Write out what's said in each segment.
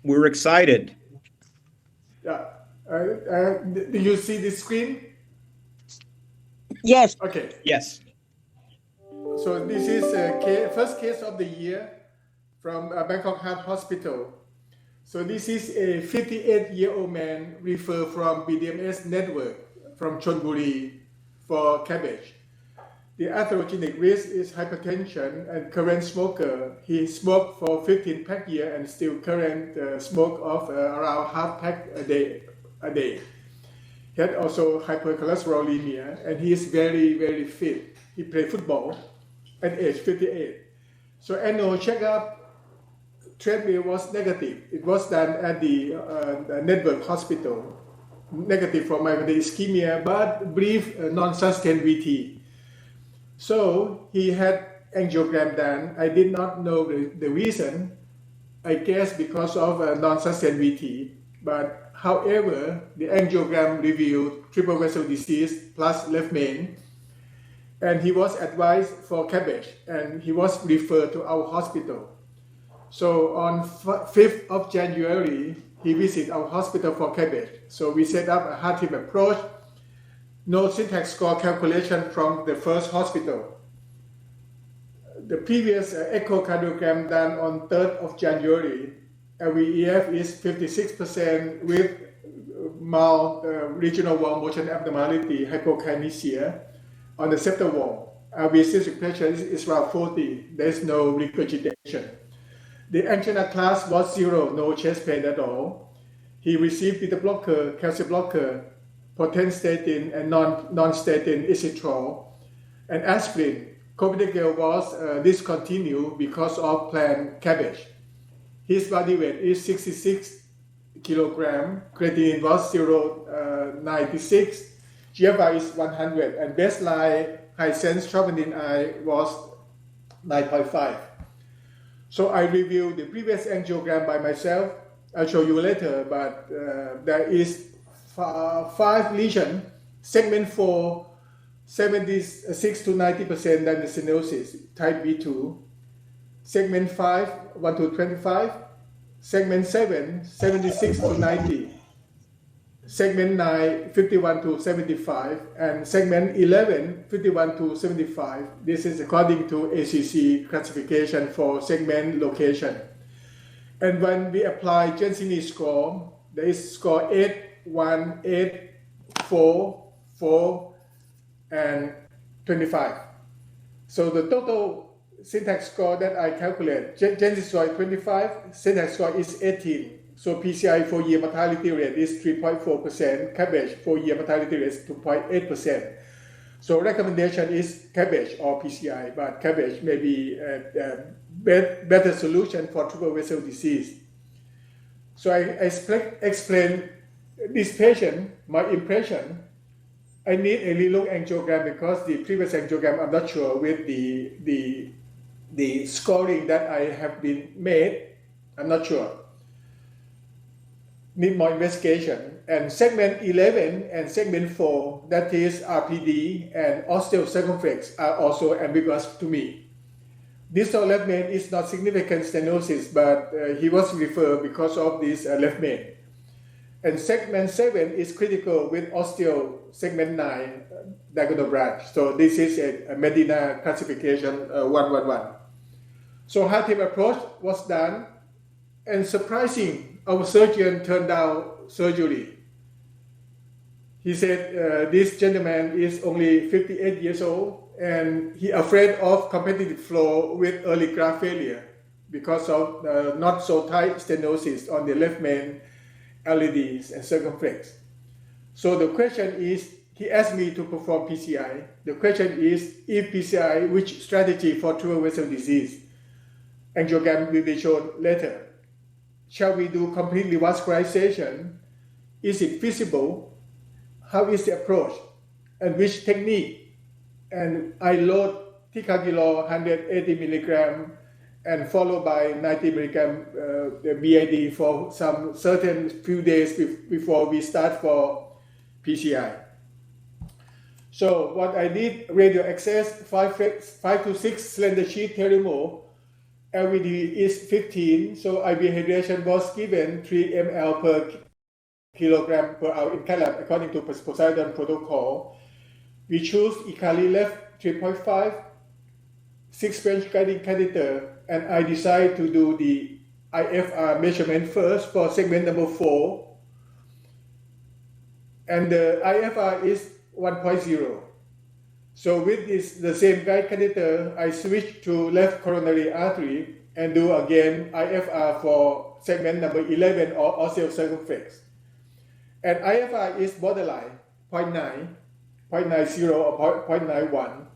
We're excited. Yeah. Do you see the screen? Yes. Okay. Yes. So this is first case of the year from Bangkok Heart Hospital. So this is a 58-year-old man referred from BDMS network from Chonburi for cabbage. The atherogenic risk is hypertension and current smoker. He smoked for 15 pack a year and still current smoke of around half pack a day. He had also hypercholesterolemia and he is very fit. He played football at age 58. So annual checkup treadmill was negative. It was done at the network hospital. Negative for myocardial ischemia, but brief non-sustained VT. So he had angiogram done. I did not know the reason. I guess because of non-sustained VT. But however, the angiogram revealed triple vessel disease plus left main. And he was advised for cabbage and he was referred to our hospital. So on 5th of January, he visited our hospital for cabbage. So we set up a heart team approach, no syntax score calculation from the first hospital. The previous echocardiogram done on 3rd of January, LVEF is 56% with mild regional wall motion abnormality, hypokinesia on the septal wall. LV systolic pressure is around 40. There's no regurgitation. The angina class was 0, no chest pain at all. He received beta blocker, calcium blocker, potenstatin, and non-statin isotrol, and aspirin. Clopidogrel was discontinued because of planned cabbage. His body weight is 66 kilogram. Creatinine was 0.96. GFR is 100, and baseline high sense troponin I was 9.5. So I reviewed the previous angiogram by myself. I'll show you later, but there is 5 lesions, segment 4, 76 to 90% than the stenosis, type B2. Segment 5, 1 to 25. Segment 7, 76 to 90. Segment 9, 51 to 75, and segment 11, 51 to 75. This is according to ACC classification for segment location. And when we apply Gensini score, there is score 8, 1, 8, 4, 4, and 25. So the total syntax score that I calculate, Gensini score is 25, syntax score is 18. So PCI 4-year mortality rate is 3.4%, cabbage 4-year mortality rate is 2.8%. So recommendation is cabbage or PCI, but cabbage may be a better solution for triple vessel disease. So I explain this patient, my impression. I need a relook angiogram because the previous angiogram I'm not sure with the scoring that I have been made. I'm not sure. Need more investigation. And segment 11 and segment 4, that is RPD and osteocircumflex, are also ambiguous to me. Distal left main is not significant stenosis, but he was referred because of this left main. And segment 7 is critical with osteo segment 9 diagonal branch. So this is a Medina classification 111. So heart team approach was done, and surprising, our surgeon turned down surgery. He said this gentleman is only 58 years old and he afraid of competitive flow with early graft failure because of not so tight stenosis on the left main, LEDs, and circumflex. So the question is, he asked me to perform PCI. The question is, if PCI, which strategy for triple vessel disease? Angiogram will be shown later. Shall we do complete revascularization? Is it feasible? How is the approach? And which technique? And I load ticagrelor 180 milligram and followed by 90 milligram BID for some certain few days before we start for PCI. So what I did, radio access, 5 to 6 slender sheet Terimo, LVD is 15, so IV hydration was given 3 ml per kilogram per hour in Thailand according to Poseidon protocol. We choose Ikari left 3.5, 6-bench guiding catheter, and I decide to do the IFR measurement first for segment number 4. And the IFR is 1.0. So with this, the same guide catheter, I switch to left coronary artery and do again IFR for segment number 11 or osseous circumflex. And IFR is borderline 0.9, 0.90 or 0.91.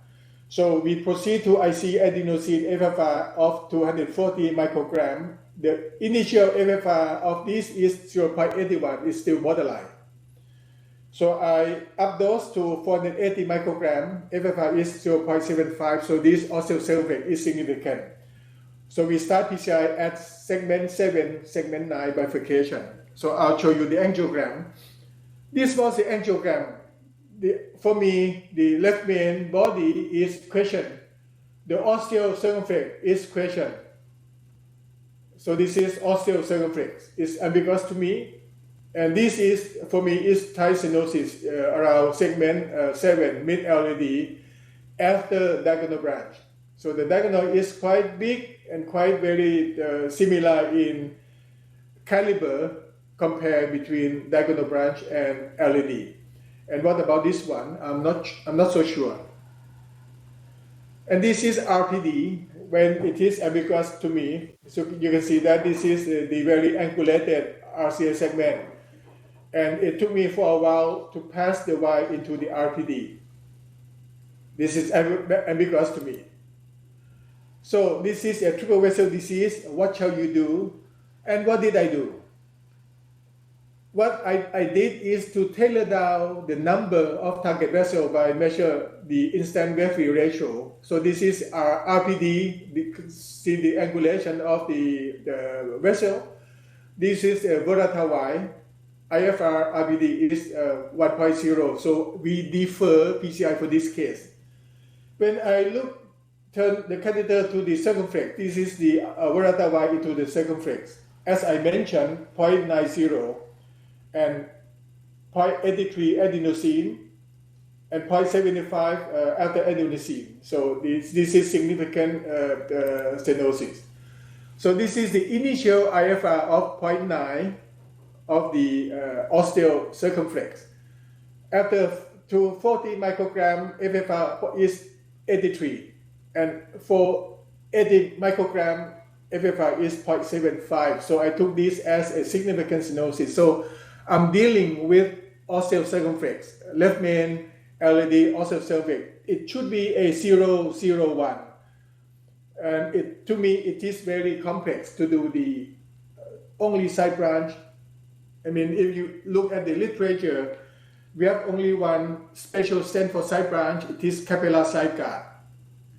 So we proceed to IC adenosine FFR of 240 microgram. The initial FFR of this is 0.81, is still borderline. So I up dose to 480 microgram, FFR is 0.75, so this osseous circumflex is significant. So we start PCI at segment 7, segment 9 bifurcation. So I'll show you the angiogram. This was the angiogram. For me, the left main body is questioned. The osseous circumflex is questioned. So this is osseous circumflex. It's ambiguous to me. And this is, for me, is tight stenosis around segment 7, mid-LAD, after diagonal branch. So the diagonal is quite big and quite very similar in caliber compared between diagonal branch and LAD. And what about this one? I'm not so sure. And this is RPD when it is ambiguous to me. So you can see that this is the very angulated RCA segment. And it took me for a while to pass the Y into the RPD. This is ambiguous to me. So this is a triple vessel disease. What shall you do? And what did I do? What I did is to tailor down the number of target vessel by measure the instant wave-free ratio. So this is our RPD, see the angulation of the vessel. This is a volatile Y. IFR RPD is 1.0, so we defer PCI for this case. When I turn the catheter to the circumflex, this is the volatile Y into the circumflex. As I mentioned, 0.90 and 0.83 adenosine and 0.75 after adenosine. So this is significant stenosis. So this is the initial IFR of 0.9 of the osteal circumflex. After 240 microgram, FFR is 83, and for 80 microgram, FFR is 0.75. So I took this as a significant stenosis. So I'm dealing with osteal circumflex, left main, LAD, osteal circumflex. It should be a 001. And to me, it is very complex to do the only side branch. I mean, if you look at the literature, we have only one special stent for side branch. It is capellar side guard.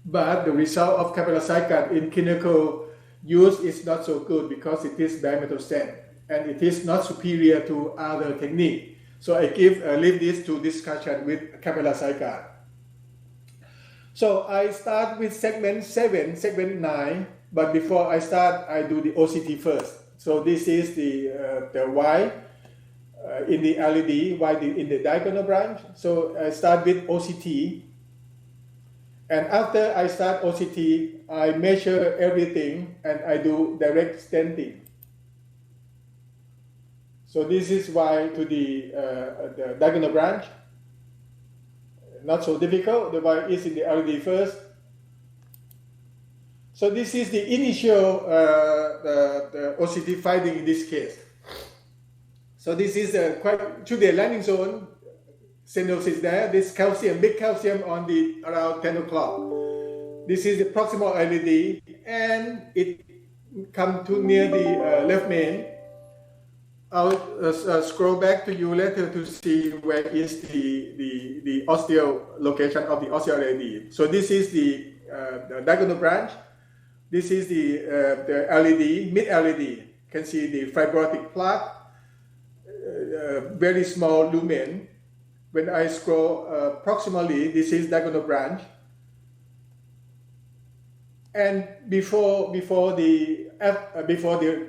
But the result of capellar side guard in clinical use is not so good because it is bare metal stent and it is not superior to other technique. So I leave this to discussion with capellar side guard. So I start with segment 7, segment 9, but before I start, I do the OCT first. So this is the Y in the LED, Y in the diagonal branch. So I start with OCT. And after I start OCT, I measure everything and I do direct stenting. So this is Y to the diagonal branch. Not so difficult. The Y is in the LED first. So this is the initial the OCT finding in this case. So this is quite to the landing zone stenosis there. This calcium, big calcium on the around 10 o'clock. This is the proximal LED, and it come to near the left main. I'll scroll back to you later to see where is the osteo location of the osteo LED. So this is the diagonal branch. This is the LED, mid-LED. You can see the fibrotic plaque, very small lumen. When I scroll proximally, this is diagonal branch. And before the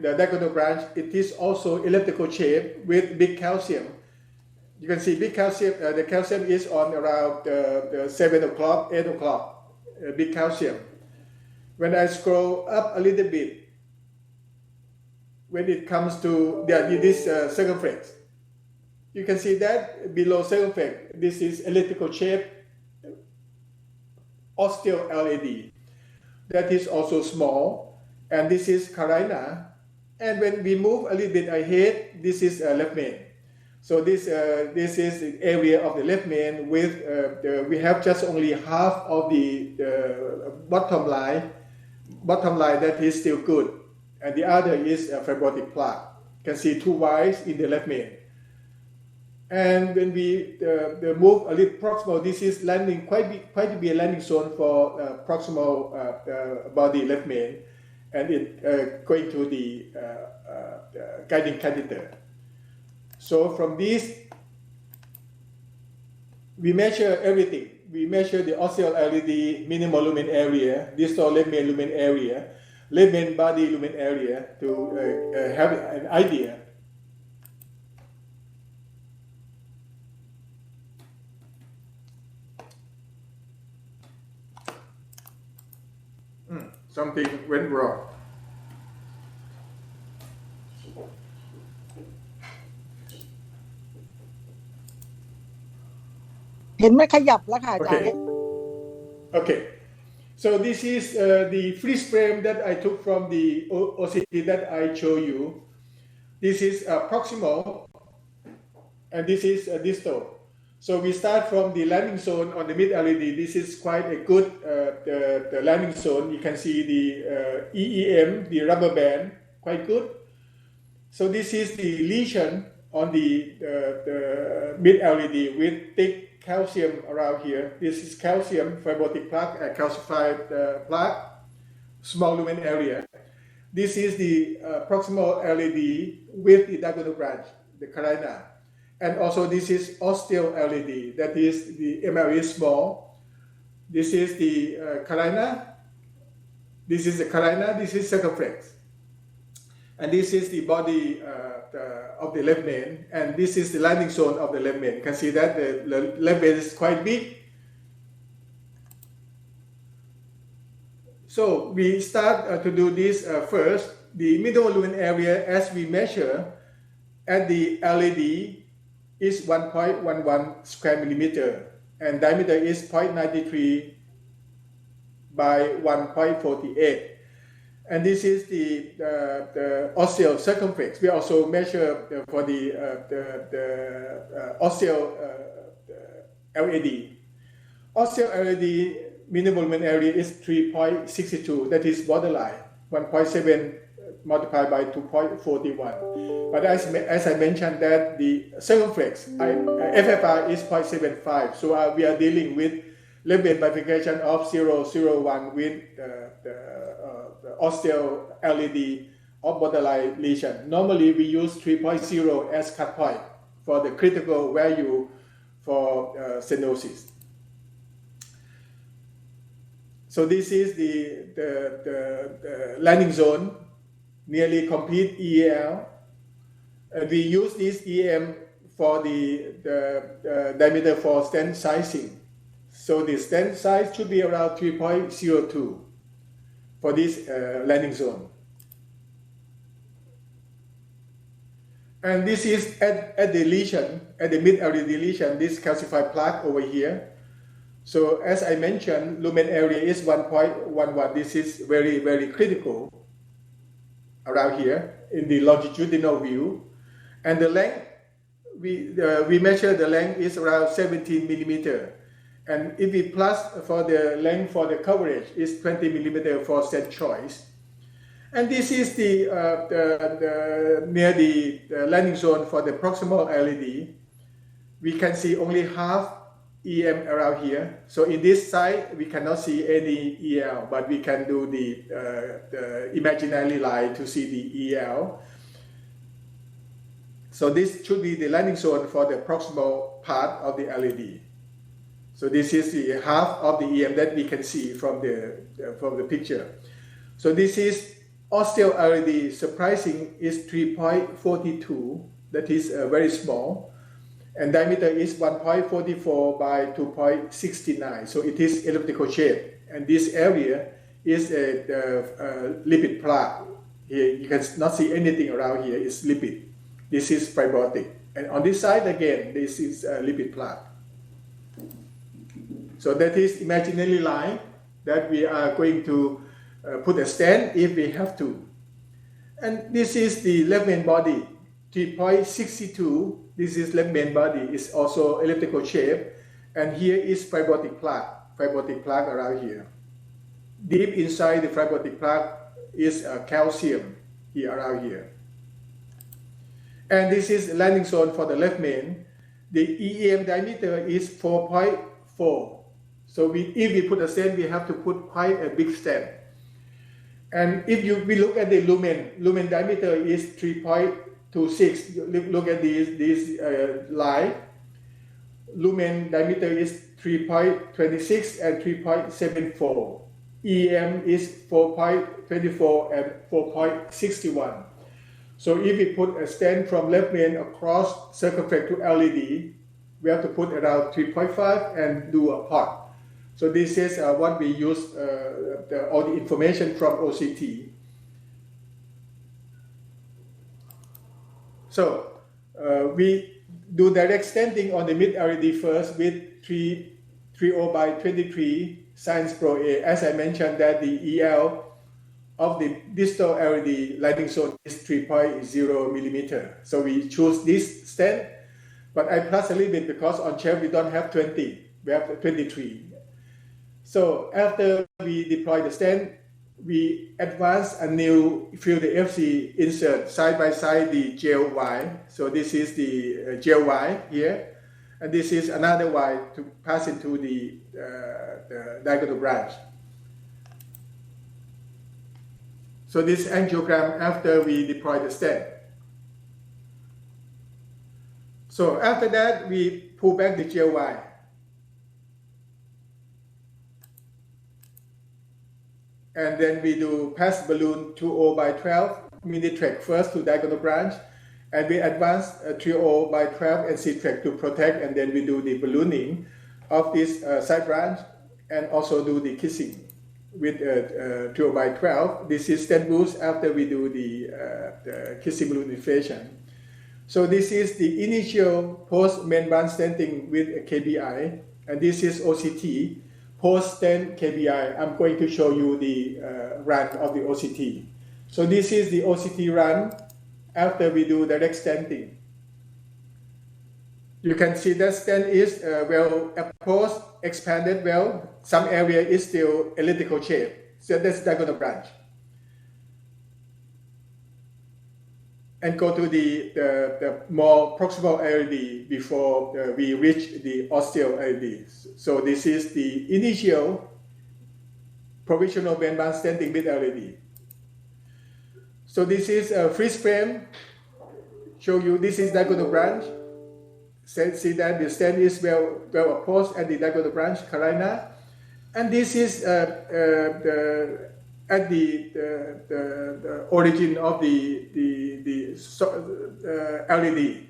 diagonal branch, it is also elliptical shape with big calcium. You can see big calcium. The calcium is on around the 7 o'clock, 8 o'clock. Big calcium. When I scroll up a little bit, when it comes to this circumference, you can see that below circumference, this is elliptical shape osteo LED. That is also small, and this is carina. And when we move a little bit ahead, this is left main. So this is the area of the left main with we have just only half of the bottom line that is still good, and the other is fibrotic plaque. You can see two Ys in the left main. And when we move a little proximal, this is landing quite to be a landing zone for proximal body left main, and it going to the guiding catheter. So from this, we measure everything. We measure the ostial LED minimal lumen area, distal left main lumen area, left main body lumen area to have an idea. Something went wrong. เห็นไม่ขยับแล้วค่ะอาจารย์ Okay. So this is the freeze frame that I took from the OCT that I show you. This is proximal, and this is distal. So we start from the landing zone on the mid LED. This is quite a good the landing zone. You can see the EEM, the rubber band, quite good. So this is the lesion on the mid LED with thick calcium around here. This is calcium fibrotic plaque, calcified plaque, small lumen area. This is the proximal LED with the diagonal branch, the carina. And also this is ostial LED, that is the ML is small. This is the carina. This is the carina, this is circumflex. And this is the body of the left main, and this is the landing zone of the left main. You can see that the left main is quite big. So we start to do this first. The minimal lumen area, as we measure at the LED, is 1.11 square millimeter, and diameter is 0.93 by 1.48. And this is the ostial circumflex. We also measure for the ostial LED. Ostial LED minimum lumen area is 3.62. That is borderline. 1.7 multiplied by 2.41. But as I mentioned, that the circumflex FFR is 0.75. So we are dealing with left main bifurcation of 0.01 with the ostial LED of borderline lesion. Normally we use 3.0 as cut point for the critical value for stenosis. So this is the landing zone, nearly complete EAL. We use this EM for the diameter for stent sizing. So the stent size should be around 3.02 for this landing zone. And this is at the lesion, at the mid-LED lesion, this calcified plaque over here. So as I mentioned, lumen area is 1.11. This is very, very critical around here in the longitudinal view. And the length, we measure the length is around 17 millimeter. And if we plus for the length for the coverage is 20 millimeter for stent choice. And this is the near the landing zone for the proximal LED. We can see only half EM around here. So in this side, we cannot see any EL, but we can do the imaginary line to see the EL. So this should be the landing zone for the proximal part of the LED. So this is the half of the EM that we can see from the picture. So this is ostial LED, surprising, is 3.42, that is very small, and diameter is 1.44 by 2.69, so it is elliptical shape, and this area is a lipid plaque. Here you can not see anything around here, it's lipid. This is fibrotic, and on this side again, this is a lipid plaque. So that is imaginary line that we are going to put a stent if we have to. And this is the left main body, 3.62. This is left main body, is also elliptical shape. And here is fibrotic plaque around here. Deep inside the fibrotic plaque is calcium here around here. And this is landing zone for the left main. The EM diameter is 4.4. So if we put a stent, we have to put quite a big stent. And if we look at the lumen diameter is 3.26. Look at this line. Lumen diameter is 3.26 and 3.74. EM is 4.24 and 4.61. So if we put a stent from left main across circumflex to LED, we have to put around 3.5 and do a pot. So this is what we use, all the information from OCT. So we do direct stenting on the mid LED first with 30 by 23 Science Pro A. As I mentioned that the EL of the distal LED lighting zone is 3.0 millimeter. So we choose this stent, but I plus a little bit because on shelf we don't have 20, we have 23. So after we deploy the stent, we advance a new field FC insert side by side the gel Y. So this is the gel Y here, and this is another Y to pass into the diagonal branch. So this angiogram after we deploy the stent. So after that, we pull back the gel Y. And then we do pass balloon 2O by 12, mini track first to diagonal branch, and we advance 3O by 12 and C track to protect, and then we do the ballooning of this side branch and also do the kissing with 2O by 12. This is stent boost after we do the kissing balloon inflation. So this is the initial post-membrane stenting with KBI, and this is OCT. Post-stent KBI, I'm going to show you the run of the OCT. So this is the OCT run after we do direct stenting. You can see that stent is well approached, expanded well. Some area is still elliptical shape. So that's diagonal branch. And go to the more proximal LED before we reach the ostial LED. So this is the initial provisional membrane stenting with LED. So this is a freeze frame. Show you this is diagonal branch. See that the stent is well approached at the diagonal branch, carina. And this is at the origin of the LED.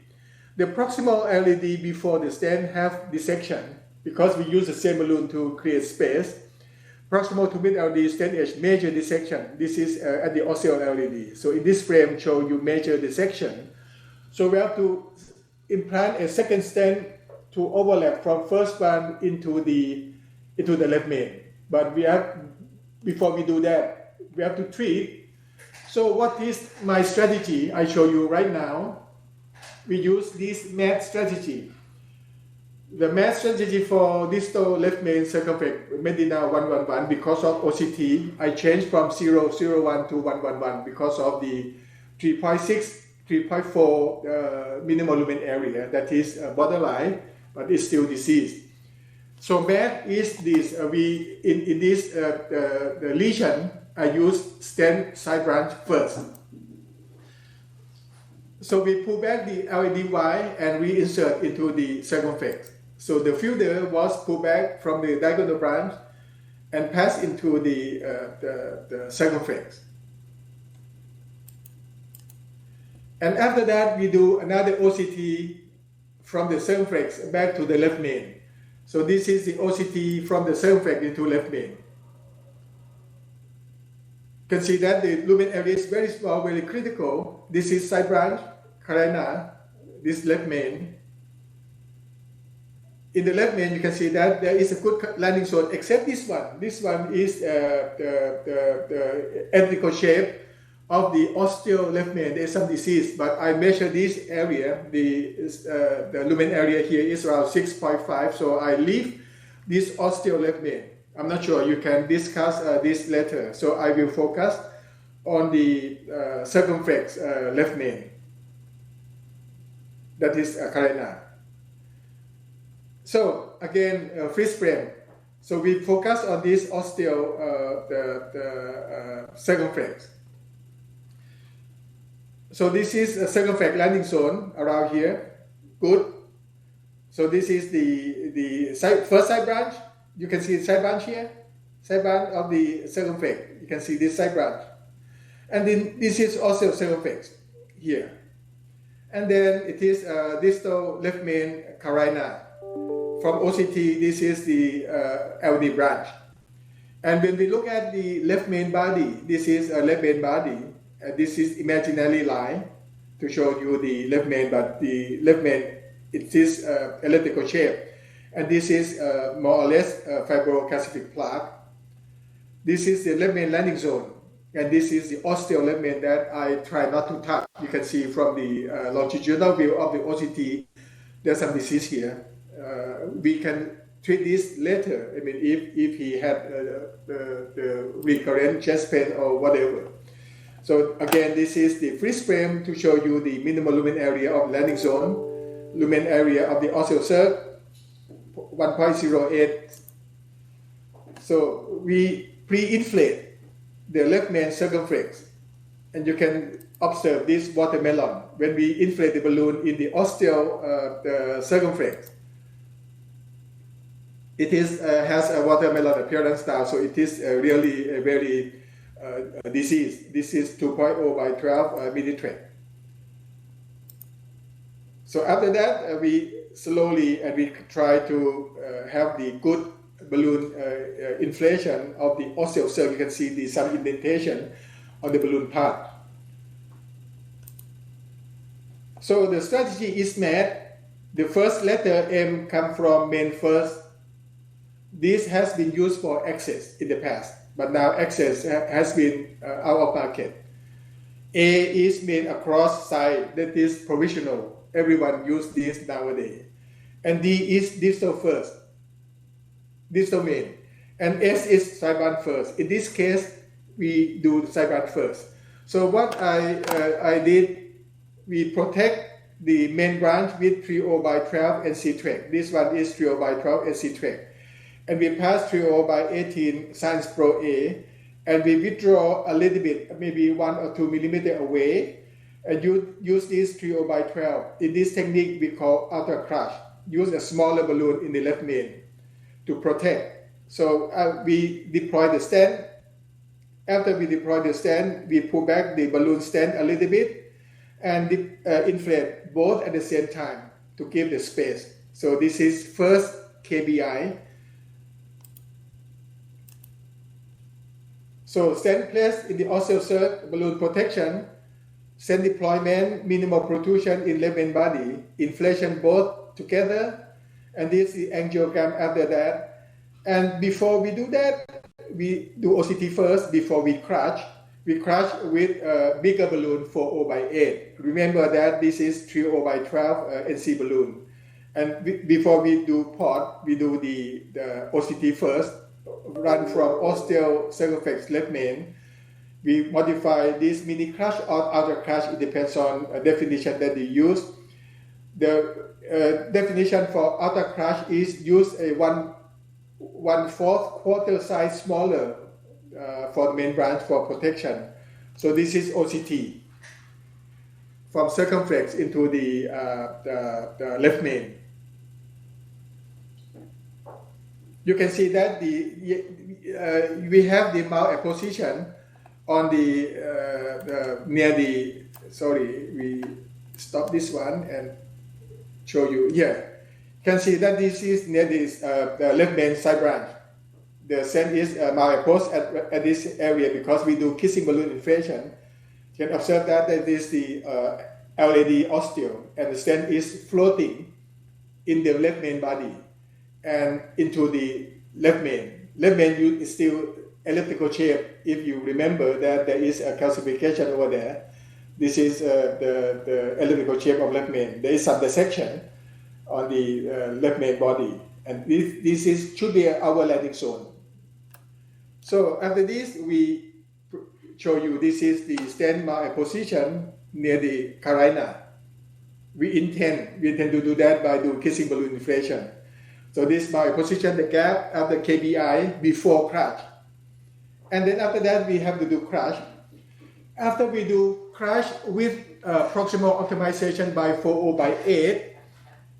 The proximal LED before the stent have dissection because we use the same balloon to create space. Proximal to mid LED stent edge major dissection. This is at the ostial LED. So in this frame show you major dissection. So we have to implant a second stent to overlap from first one into the left main. But we have, before we do that, we have to treat. So what is my strategy? I show you right now. We use this math strategy. The math strategy for distal left main circumflex Medina 111 because of OCT, I changed from 001 to 111 because of the 3.6, 3.4 minimal lumen area that is borderline, but is still diseased. So math is this, in this the lesion, I use stent side branch first. So we pull back the LED Y and reinsert into the circumflex. So the filter was pulled back from the diagonal branch and passed into the circumflex. And after that, we do another OCT from the circumflex back to the left main. So this is the OCT from the circumflex into left main. You can see that the lumen area is very small, very critical. This is side branch, carina, this left main. In the left main, you can see that there is a good landing zone, except this one. This one is the elliptical shape of the osteo left main. There is some disease, but I measure this area. The lumen area here is around 6.5, so I leave this osteo left main. I'm not sure. You can discuss this later. So I will focus on the circumflex left main. That is carina. So again, freeze frame. So we focus on this osteo, the circumflex. So this is a circumflex landing zone around here. Good. So this is the first side branch. You can see the side branch here. Side branch of the circumflex. You can see this side branch. And then this is also circumflex here. And then it is distal left main carina. From OCT, this is the LD branch. And when we look at the left main body, this is a left main body. This is imaginary line to show you the left main, but the left main, it is elliptical shape. And this is more or less fibrocalcific plaque. This is the left main landing zone. And this is the osteo left main that I try not to touch. You can see from the longitudinal view of the OCT, there's some disease here. We can treat this later. I mean, if he had the recurrent chest pain or whatever. So again, this is the freeze frame to show you the minimal lumen area of landing zone, lumen area of the osteocirc, 1.08. So we pre-inflate the left main circumflex, and you can observe this watermelon when we inflate the balloon in the osteo the circumflex. It is has a watermelon appearance now, so it is really a very disease. This is 2.0 by 12 millitract. So after that, we slowly and we try to have the good balloon inflation of the osteocirc. You can see some indentation on the balloon part. So the strategy is made. The first letter M comes from main first. This has been used for access in the past, but now access has been out of market. A is main across side, that is provisional. Everyone uses this nowadays. And D is distal first, distal main. And S is sideband first. In this case, we do the sideband first. So what I did, we protect the main branch with 3O by 12 and C-track. This one is 3O by 12 and C-track. And we pass 3O by 18 Science Pro A, and we withdraw a little bit, maybe 1 or 2 millimeters away, and you use this 3O by 12. In this technique, we call outer crush. Use a smaller balloon in the left main to protect. So we deploy the stand. After we deploy the stand, we pull back the balloon stand a little bit and inflate both at the same time to give the space. So this is first KBI. So stand placed in the osteocirc, balloon protection, stand deployment, minimal protrusion in left main body, inflation both together, and this is the angiogram after that. And before we do that, we do OCT first before we crush. We crush with a bigger balloon 4O by 8. Remember that this is 3O by 12 NC balloon. And before we do port, we do the OCT first. Run from osteo circumflex left main. We modify this mini crush or outer crush. It depends on a definition that you use. The definition for outer crush is use a 1/4 quarter size smaller for the main branch for protection. So this is OCT from circumflex into the left main. you can see that we have the mouth position on the near the, sorry, we stop this one and show you here. You can see that this is near this the left main side branch. The stent is mouth at this area because we do kissing balloon inflation. You can observe that this is the LAD osteo, and the stent is floating in the left main body and into the left main. Left main is still elliptical shape. If you remember that there is a calcification over there, this is the elliptical shape of left main. There is some dissection on the left main body, and this should be our landing zone. So after this, we show you this is the stent mouth position near the carina. We intend to do that by doing kissing balloon inflation. So this mouth position, the gap after KBI before crash. And then after that, we have to do crash. After we do crash with proximal optimization by 4/8,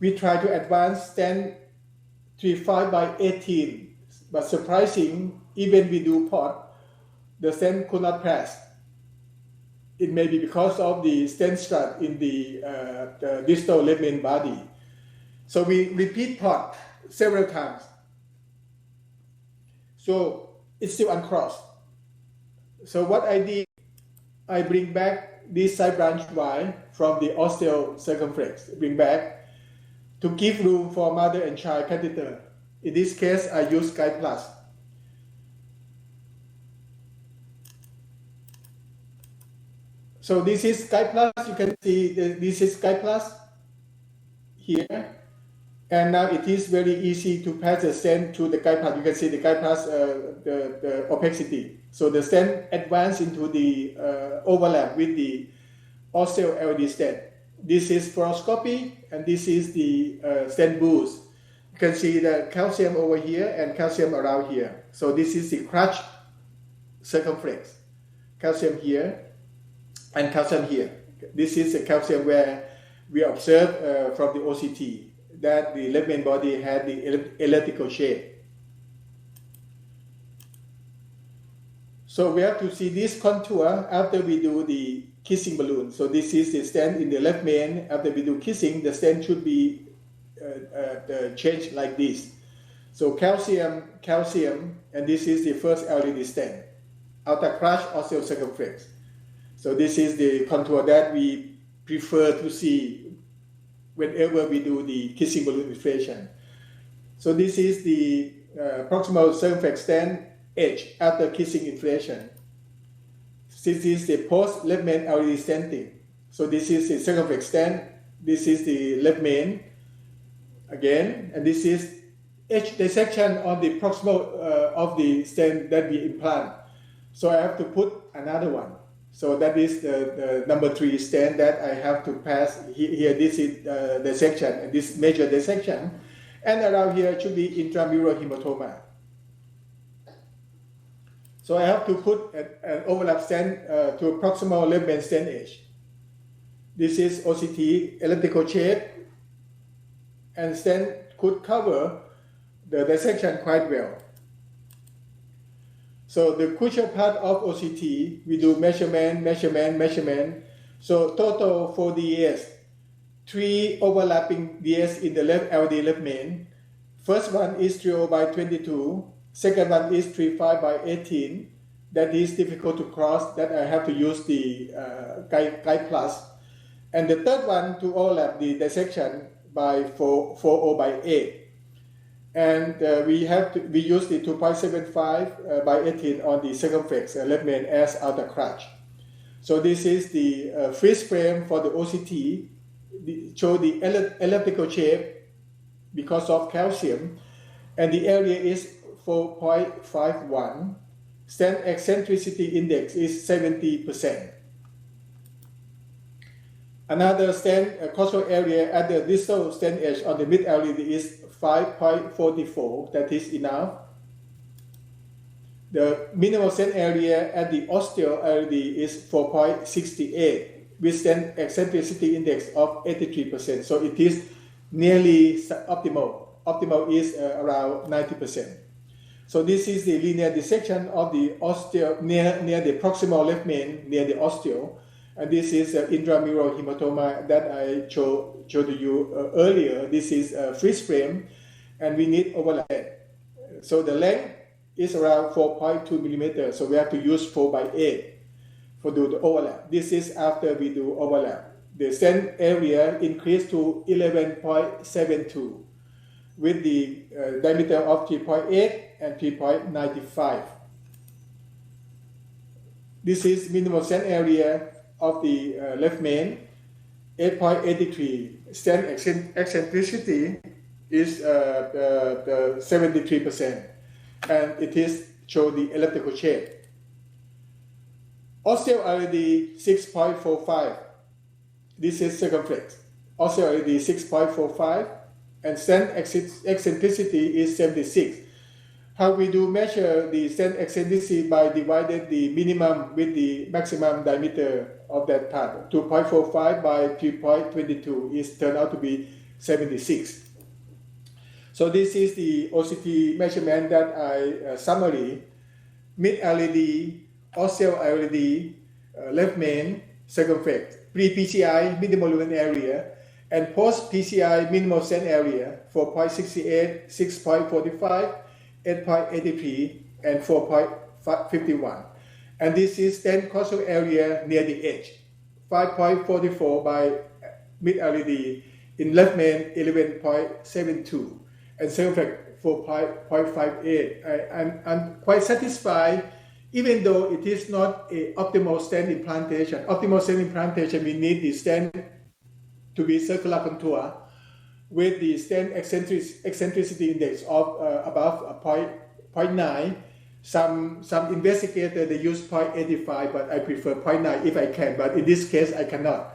we try to advance stent 35/18. But surprising, even we do port, the stent could not pass. It may be because of the stent strut in the distal left main body. So we repeat port several times. So it's still uncrossed. So what I did, I bring back this side branch Y from the osteo circumflex, bring back to give room for mother and child catheter. In this case, I use Guide Plus. So this is Guide Plus. You can see this is Guide Plus here. And now it is very easy to pass the stent through the Guide Plus. You can see the Guide Plus, the opacity. So the stent advance into the overlap with the osteo LD stent. This is fluoroscopy, and this is the stent boost. You can see the calcium over here and calcium around here. So this is the crutch circumflex. Calcium here and calcium here. This is the calcium where we observe from the OCT that the left main body had the elliptical shape. So we have to see this contour after we do the kissing balloon. So this is the stent in the left main. After we do kissing, the stent should be changed like this. So calcium, and this is the first LED stent. Outer crutch, osteo circumflex. So this is the contour that we prefer to see whenever we do the kissing balloon inflation. So this is the proximal circumflex stent edge after kissing inflation. This is the post left main LED stenting. So this is the circumflex stent. This is the left main again, and this is edge dissection on the proximal of the stent that we implant. So I have to put another one. So that is the number 3 stent that I have to pass here. This is dissection, and this major dissection, and around here should be intramural hematoma. So I have to put an overlap stent to a proximal left main stent edge. This is OCT, elliptical shape, and stent could cover the dissection quite well. So the crucial part of OCT, we do measurement. So total 4 DS, 3 overlapping DS in the left LD left main. First one is 30/22. Second one is 35/18. That is difficult to cross, that I have to use the Guide Plus. And the third one to overlap the dissection by 4/8. And we use the 2.75/18 on the circumflex left main as outer crutch. So this is the freeze frame for the OCT, show the elliptical shape because of calcium, and the area is 4.51. Stent eccentricity index is 70%. Another stent crosswalk area at the distal stent edge on the mid LED is 5.44. That is enough. The minimal stent area at the osteo LED is 4.68 with stent eccentricity index of 83%. So it is nearly optimal. optimal is around 90%. So this is the linear dissection of the osteo near the proximal left main, near the osteo. And this is intramural hematoma that I showed to you earlier. This is a freeze frame, and we need overlap. So the length is around 4.2 millimeters. So we have to use 4 by 8 for do the overlap. This is after we do overlap. The stent area increased to 11.72 with the diameter of 3.8 and 3.95. This is minimal stent area of the left main, 8.83. Stent eccentricity is 73%, and it is show the elliptical shape. Osteoarthritis 6.45. This is circumflex. Osteoarthritis 6.45, and stent eccentricity is 76. How we do measure the stent eccentricity by divided the minimum with the maximum diameter of that part. 2.45 by 3.22 is turned out to be 76. So this is the OCT measurement that I summary. Mid-LED, osteoarthritis, left main, circumflex, pre-PCI minimal lumen area, and post-PCI minimal stent area 4.68, 6.45, 8.83, and 4.51. And this is stent coastal area near the edge, 5.44 by mid-LED, in left main 11.72, and circumflex 4.58. I'm quite satisfied, even though it is not an optimal stent implantation. Optimal stent implantation, we need the stent to be circular contour with the stent eccentricity index of above 0.9. Some investigators, they use 0.85, but I prefer 0.9 if I can, but in this case I cannot.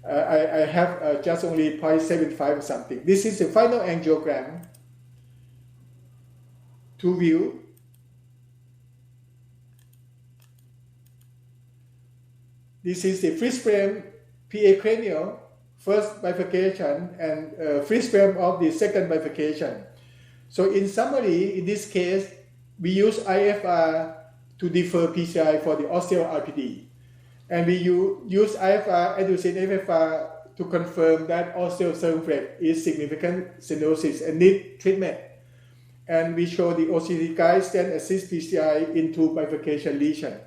I have just only 0.75 or something. This is the final angiogram to view. This is the freeze frame PA cranial, first bifurcation, and freeze frame of the second bifurcation. So in summary, in this case, we use IFR to defer PCI for the osteo-RPD. And we use IFR, adenosine FFR, to confirm that osteocircumflex is significant stenosis and need treatment. And we show the OCT guide stent assist PCI into bifurcation lesion.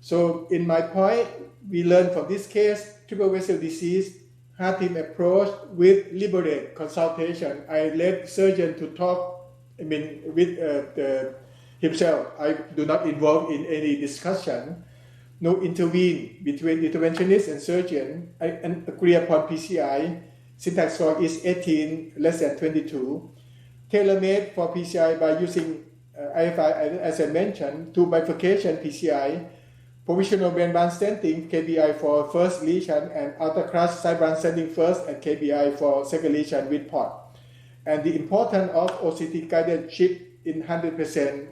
So in my point, we learned from this case, triple vessel disease, heart team approach with liberate consultation. I let surgeon to talk, with himself. I do not involve in any discussion. No intervene between interventionist and surgeon. And agree upon PCI. Syntax score is 18, less than 22. Tailor-made for PCI by using IFI, as I mentioned, to bifurcation PCI, provisional brain band stenting, KBI for first lesion, and outer crust side band stenting first, and KBI for second lesion with port. And the importance of OCT guided chip in 100%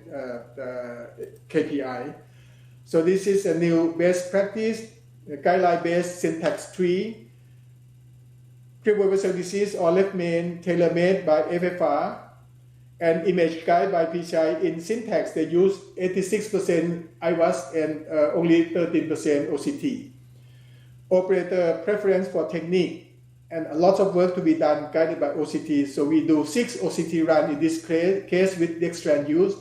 KPI. So this is a new best practice, guideline-based syntax tree, triple vessel disease or left main tailor-made by FFR, and image guide by PCI. In syntax, they use 86% IVAS and only 13% OCT. Operator preference for technique, and a lot of work to be done guided by OCT. So we do 6 OCT run in this case with dextran use.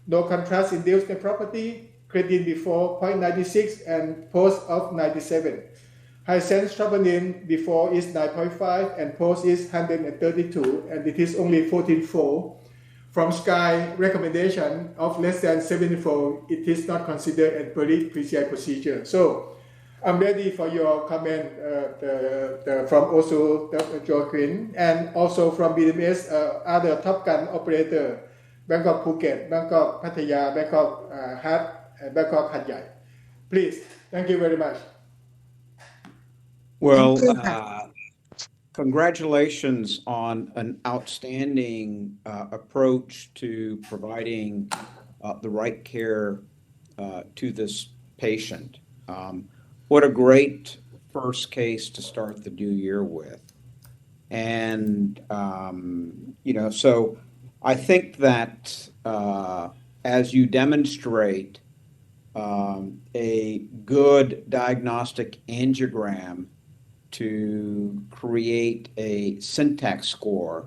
No contrast induced nephropathy, creatinine before 0.96 and post of 97. High sense troponin before is 9.5 and post is 132, and it is only 14-fold. From SKY recommendation of less than 70-fold, it is not considered a PCI procedure. So I'm ready for your comment from also Joaquin, and also from BMS, other Top Gun operator, Bangkok Phuket, Bangkok Pattaya, Bangkok Hat, and Bangkok Hat Yai. Please, thank you very much. Well, congratulations on an outstanding approach to providing the right care to this patient. What a great first case to start the new year with. And, so I think that as you demonstrate a good diagnostic angiogram to create a syntax score,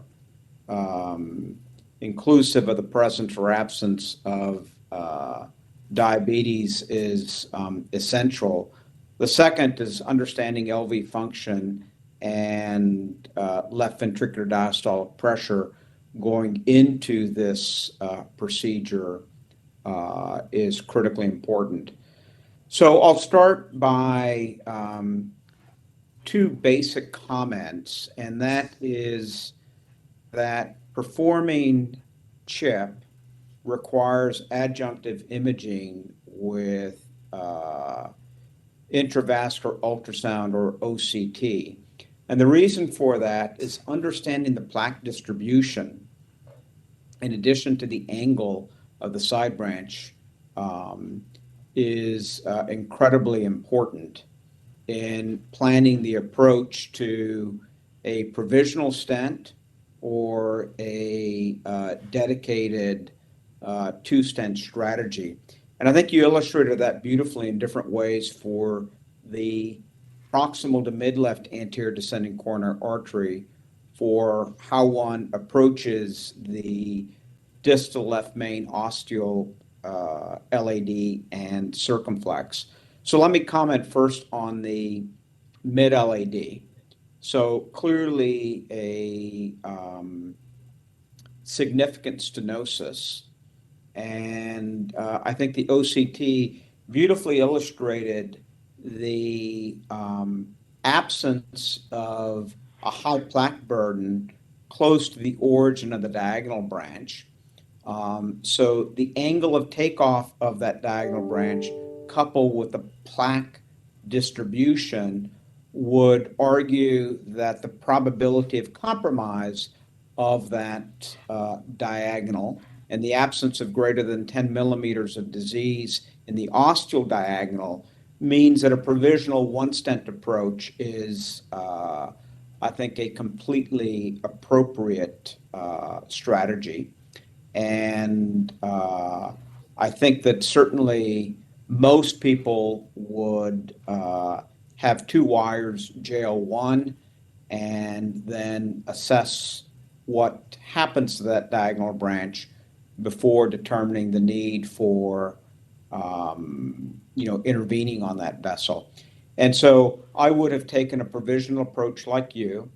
inclusive of the presence or absence of diabetes, is essential. The second is understanding LV function and left ventricular diastolic pressure going into this procedure is critically important. So I'll start by two basic comments, and that is that performing CHIP requires adjunctive imaging with intravascular ultrasound, or OCT. And the reason for that is understanding the plaque distribution, in addition to the angle of the side branch, is incredibly important in planning the approach to a provisional stent or a dedicated two-stent strategy. And I think you illustrated that beautifully in different ways for the proximal to mid-left anterior descending coronary artery, for how one approaches the distal left main ostial LAD and circumflex. So let me comment first on the mid LAD. So clearly a significant stenosis, and I think the OCT beautifully illustrated the absence of a high plaque burden close to the origin of the diagonal branch. So the angle of takeoff of that diagonal branch, coupled with the plaque distribution, would argue that the probability of compromise of that diagonal and the absence of greater than 10 millimeters of disease in the ostial diagonal means that a provisional one-stent approach is, I think, a completely appropriate strategy. And I think that certainly most people would have two wires, JL1, and then assess what happens to that diagonal branch before determining the need for intervening on that vessel. And so I would have taken a provisional approach like you.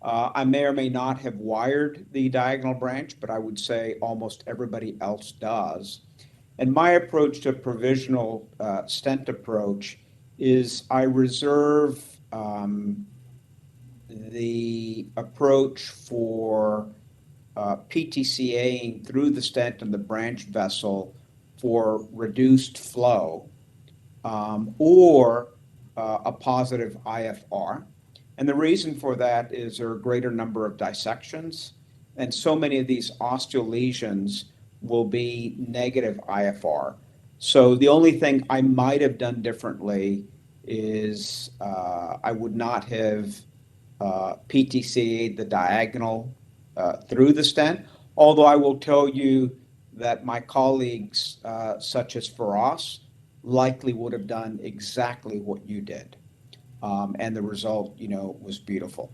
I may or may not have wired the diagonal branch, but I would say almost everybody else does. And my approach to provisional stent approach is I reserve the approach for PTCAing through the stent and the branch vessel for reduced flow, or a positive IFR. And the reason for that is there are a greater number of dissections, and so many of these osteal lesions will be negative IFR. So the only thing I might have done differently is I would not have PTCA'd the diagonal through the stent, although I will tell you that my colleagues, such as Faraz, likely would have done exactly what you did. And the result, was beautiful.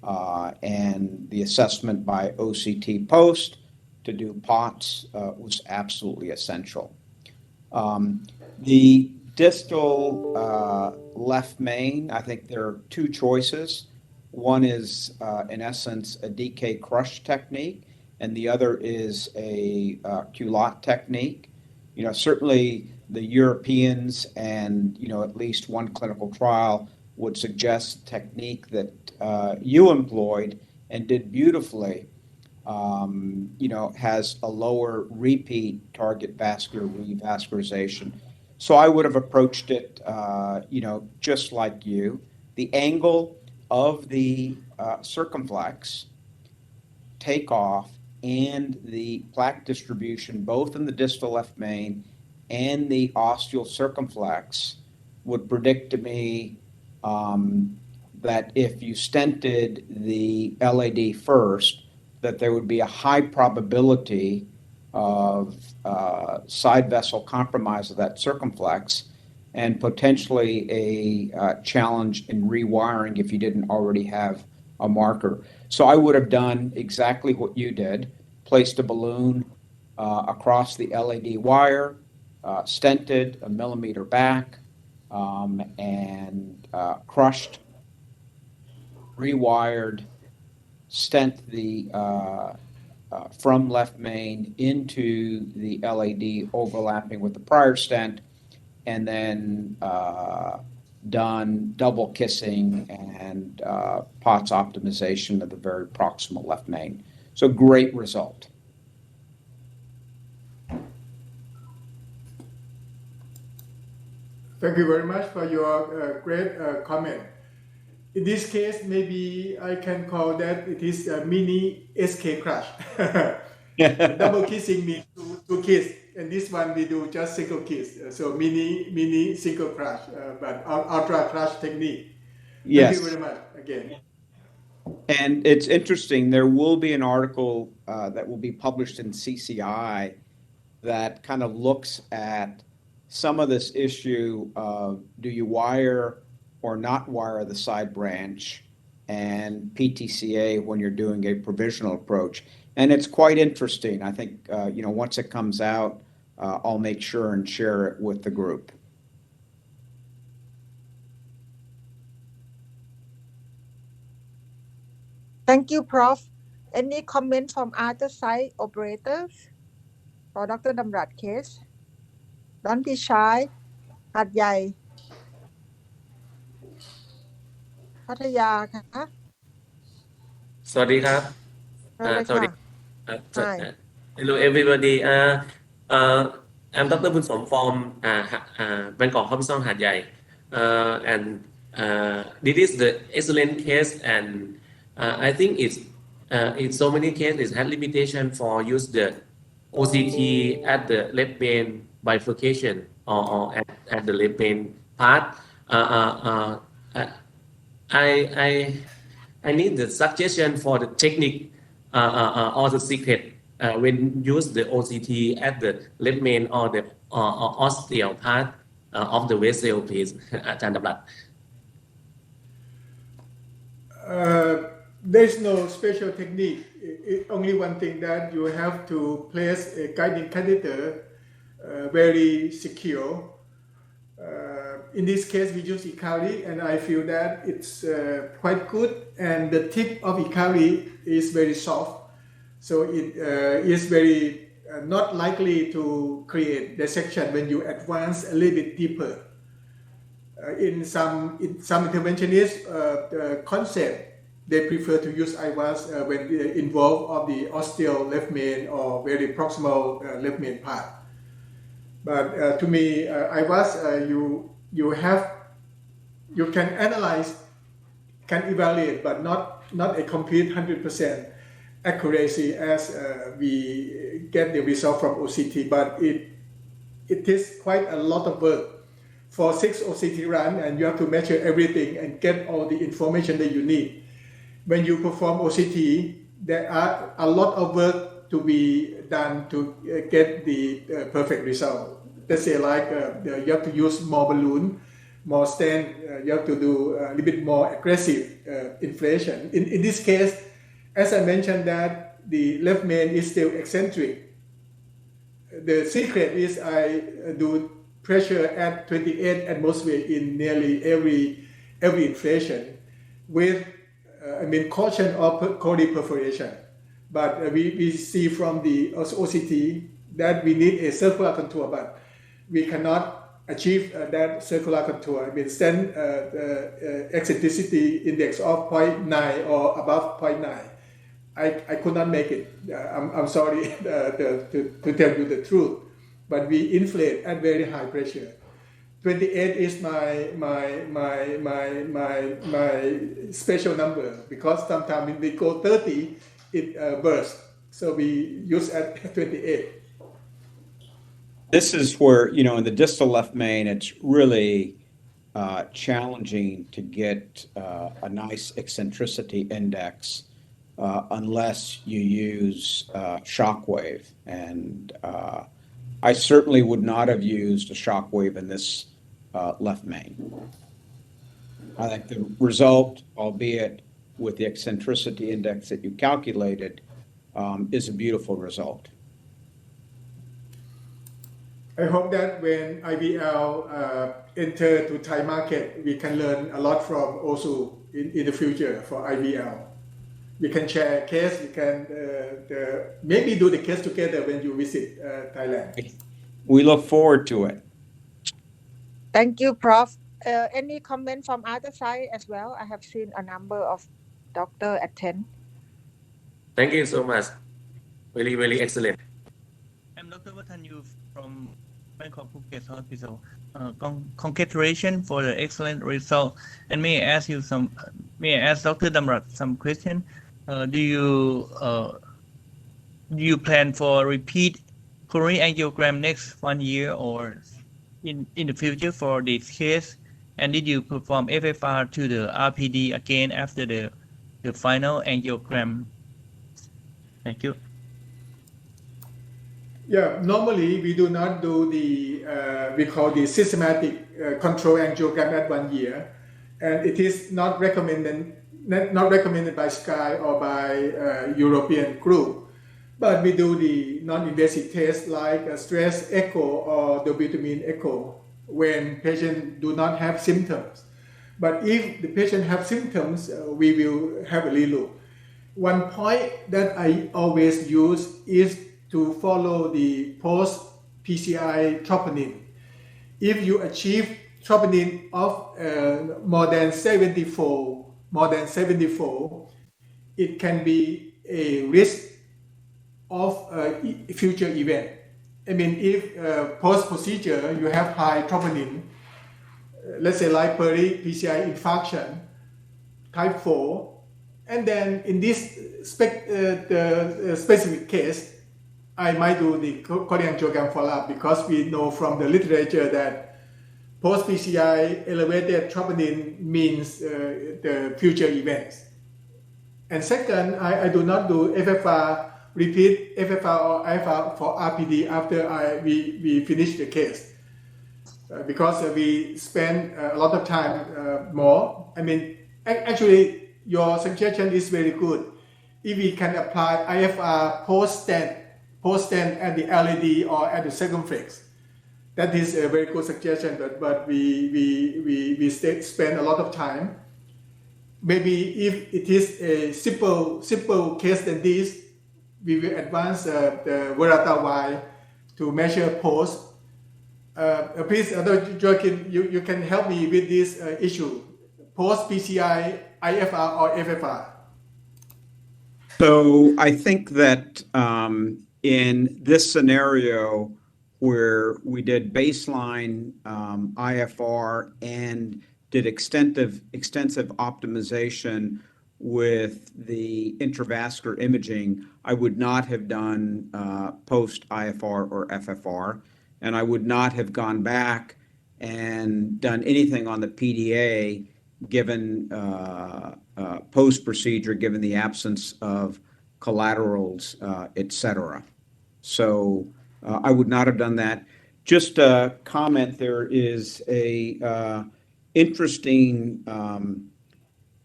And the assessment by OCT post to do POTS was absolutely essential. The distal left main, I think there are two choices. One is, in essence, a DK crush technique, and the other is a culotte technique. Certainly the Europeans and, at least one clinical trial would suggest the technique that you employed and did beautifully, has a lower repeat target vascular revascularization. So I would have approached it, just like you. The angle of the circumflex takeoff and the plaque distribution, both in the distal left main and the ostial circumflex, would predict to me that if you stented the LAD first, that there would be a high probability of side vessel compromise of that circumflex and potentially a challenge in rewiring if you didn't already have a marker. So I would have done exactly what you did, placed a balloon across the LAD wire, stented a millimeter back, and crushed, rewired, stent the from left main into the LAD overlapping with the prior stent, and then done double kissing and POTS optimization of the very proximal left main. So great result. Thank you very much for your great comment. In this case, maybe I can call that it is a mini SK crush. Double kissing means two kiss, and this one we do just single kiss. So mini single crush, but ultra crush technique. Yes. Thank you very much again. And it's interesting, there will be an article that will be published in CCI that kind of looks at some of this issue of do you wire or not wire the side branch and PTCA when you're doing a provisional approach. And it's quite interesting. I think, once it comes out, I'll make sure and share it with the group. Thank you, Prof. Any comment from other side operators for Dr. Damrat case? Don't be shy. หาดใหญ่ พัทยาค่ะ สวัสดีครับ สวัสดีค่ะ Hi. Hello everybody. I'm Dr. Bunsom from Bangkok Hospital หาดใหญ่ and this is the excellent case, and I think it's so many cases it had limitation for use the OCT at the left main bifurcation or at the left main part. I need the suggestion for the technique or the secret when use the OCT at the left main or the ostial part of the vessel, please. อาจารย์ดำรัส There's no special technique. Only one thing that you have to place a guiding catheter very secure. In this case, we use Ikari, and I feel that it's quite good. And the tip of Ikari is very soft, so it is very not likely to create dissection when you advance a little bit deeper. In some interventionists, the concept they prefer to use IVAS when involved of the ostial left main or very proximal left main part. But to me, IVAS you can analyze, can evaluate, but not a complete 100% accuracy as we get the result from OCT. But it is quite a lot of work for 6 OCT run, and you have to measure everything and get all the information that you need. When you perform OCT, there are a lot of work to be done to get the perfect result. Let's say like you have to use more balloon, more stent, you have to do a little bit more aggressive inflation. In this case, as I mentioned that the left main is still eccentric. The secret is I do pressure at 28 atmosphere in nearly every inflation with caution of choric perforation. But we see from the OCT that we need a circular contour, but we cannot achieve that circular contour. Stent eccentricity index of 0.9 or above 0.9. I could not make it. I'm sorry to tell you the truth, but we inflate at very high pressure. 28 is my special number, because sometimes when we go 30, it bursts. So we use at 28. This is where, in the distal left main, it's really challenging to get a nice eccentricity index unless you use shockwave. And I certainly would not have used a shockwave in this left main. I think the result, albeit with the eccentricity index that you calculated, is a beautiful result. I hope that when IVL enter to Thai market, we can learn a lot from OSU in the future for IVL. We can share case, we can maybe do the case together when you visit Thailand. We look forward to it. Thank you, Prof. Any comment from other side as well? I have seen a number of doctor attend. Thank you so much. Really, really excellent. I'm Dr. Watanyu from Bangkok Phuket Hospital. Congratulations for the excellent result. And may I ask Dr. Damrat some question? Do you plan for repeat coronary angiogram next 1 year or in the future for this case? And did you perform FFR to the RPD again after the final angiogram? Thank you. Yeah, normally we do not do the we call the systematic control angiogram at 1 year, and it is not recommended by SKY or by European group. But we do the non-invasive tests like a stress echo or dobutamine echo when patients do not have symptoms. But if the patient have symptoms, we will have a relook. One point that I always use is to follow the post-PCI troponin. If you achieve troponin of more than 74, it can be a risk of a future event. I mean, if post-procedure you have high troponin, let's say like peri-PCI infarction, type 4, and then in this specific case, I might do the coronary angiogram follow-up because we know from the literature that post-PCI elevated troponin means the future events. And second, I do not do FFR, repeat FFR or IFR for RPD after we finish the case. Because we spend a lot of time more. I mean, actually, your suggestion is very good. If we can apply IFR post-stent at the LED or at the circumflex, that is a very good suggestion. But we spend a lot of time. Maybe if it is a simple case than this, we will advance the Verata Y to measure post. Please, Dr. Joaquin, you can help me with this issue, post-PCI, IFR or FFR. So I think that in this scenario where we did baseline IFR and did extensive optimization with the intravascular imaging, I would not have done post IFR or FFR, and I would not have gone back and done anything on the PDA given post procedure, given the absence of collaterals, etc. So I would not have done that. Just a comment: there is a interesting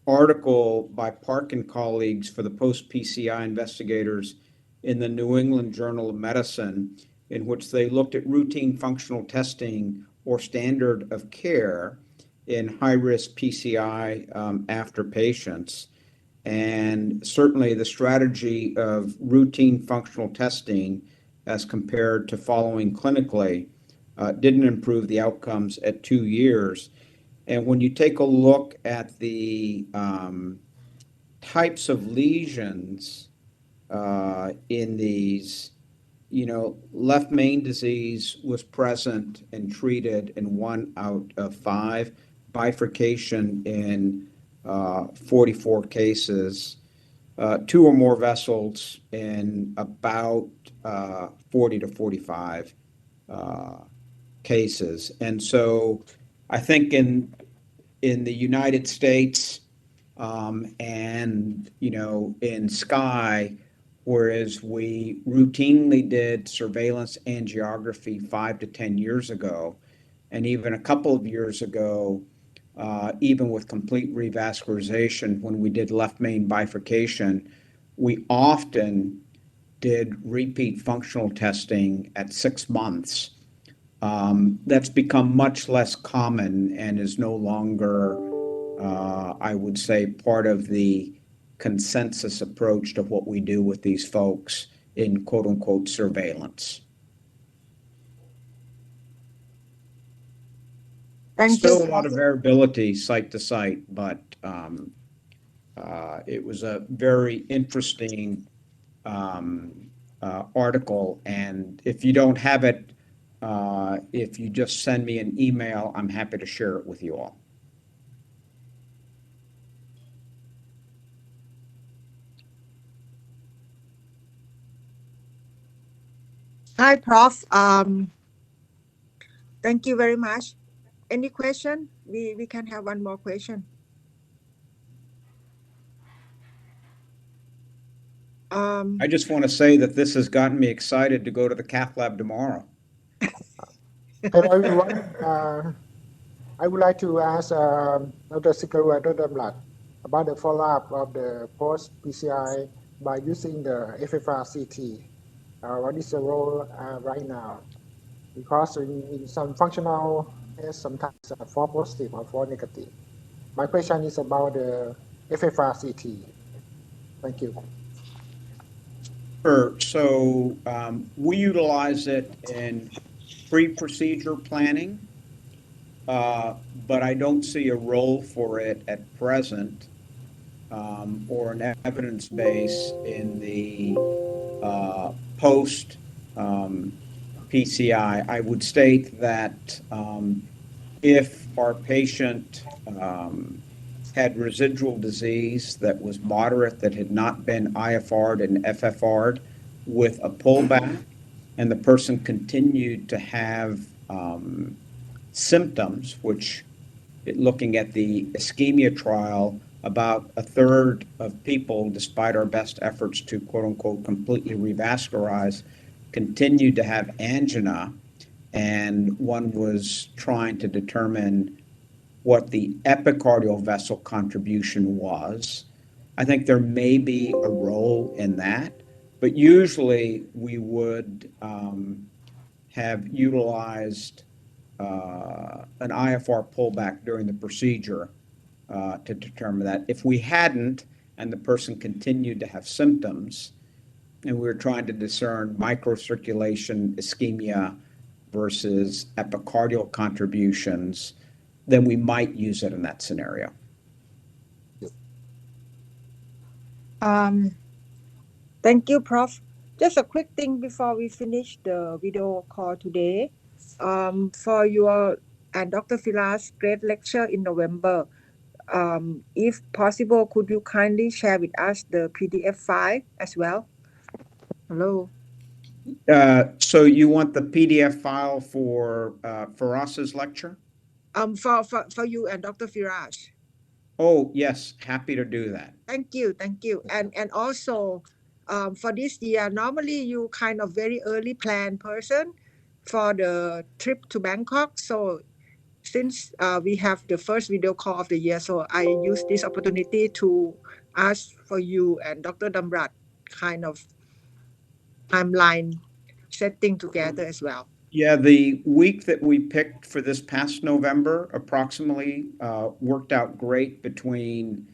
article by Park and colleagues for the post-PCI investigators in the New England Journal of Medicine, in which they looked at routine functional testing or standard of care in high-risk PCI after patients. And certainly the strategy of routine functional testing as compared to following clinically didn't improve the outcomes at 2 years. And when you take a look at the types of lesions in these, left main disease was present and treated in 1 out of 5, bifurcation in 44 cases, 2 or more vessels in about 40 to 45 cases. And so I think in the United States, and in Sky, whereas we routinely did surveillance angiography 5 to 10 years ago, and even a couple of years ago, even with complete revascularization, when we did left main bifurcation, we often did repeat functional testing at 6 months. That's become much less common and is no longer, I would say, part of the consensus approach to what we do with these folks in quote unquote surveillance. Thank Still you, a lot of Prof. variability site to site, but it was a very interesting article. And if you don't have it, if you just send me an email, I'm happy to share it with you all. Hi, Prof. Thank you very much. Any question? We can have one more question. I just want to say that this has gotten me excited to go to the cath lab tomorrow. Hello, everyone. I would like to ask Dr. Sikaru and Dr. Blood about the follow-up of the post-PCI by using the FFR CT. What is the role right now? Because in some functional tests, sometimes false positive or false negative. My question is about the FFR CT. Thank you. Sure. So we utilize it in pre-procedure planning, but I don't see a role for it at present, or an evidence base in the post PCI. I would state that if our patient had residual disease that was moderate, that had not been IFR'd and FFR'd with a pullback, and the person continued to have symptoms, which, looking at the ischemia trial, about a third of people, despite our best efforts to quote unquote completely revascularize, continued to have angina, and one was trying to determine what the epicardial vessel contribution was. I think there may be a role in that, but usually we would have utilized an IFR pullback during the procedure to determine that. If we hadn't, and the person continued to have symptoms, and we were trying to discern microcirculation ischemia versus epicardial contributions, then we might use it in that scenario. Thank you, Prof. Just a quick thing before we finish the video call today. For your and Dr. Firas' great lecture in November, if possible, could you kindly share with us the PDF file as well? Hello. So you want the PDF file for Firas's lecture? For you and Dr. Firas. Oh, yes, happy to do that. Thank you. And also, for this year, normally you kind of very early plan person for the trip to Bangkok. So since we have the first video call of the year, so I use this opportunity to ask for you and Dr. Damrat kind of timeline setting together as well. Yeah, the week that we picked for this past November approximately worked out great between,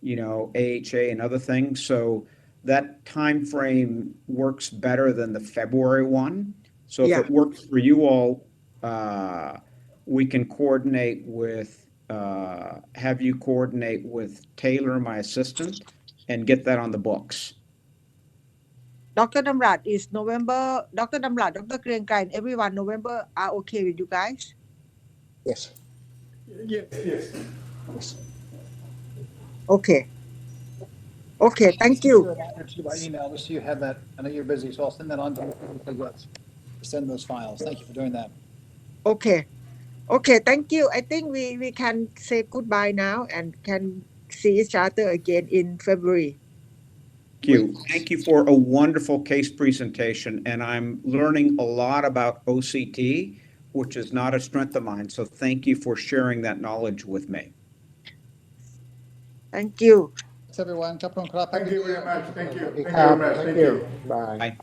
AHA and other things. So that time frame works better than the February one. So if it works for you all, we can coordinate with, have you coordinate with Taylor, my assistant, and get that on the books. Dr. Damrat is November. Dr. Damrat, Dr. Kriyankai, and everyone, November are okay with you guys? Yes. Yes. Okay. Okay, thank you. By email, just so you have that. I know you're busy, so I'll send that on to you. Send those files. Thank you for doing that. Okay. Okay, thank you. I think we can say goodbye now and can see each other again in February. Thank you. Thank you for a wonderful case presentation. And I'm learning a lot about OCT, which is not a strength of mine. So thank you for sharing that knowledge with me. Thank you. Thanks, everyone. ขอบคุณครับ Thank you very much. Thank you. สวัสดี Thank ค you รับ very much. thank Thank you you. bye Bye.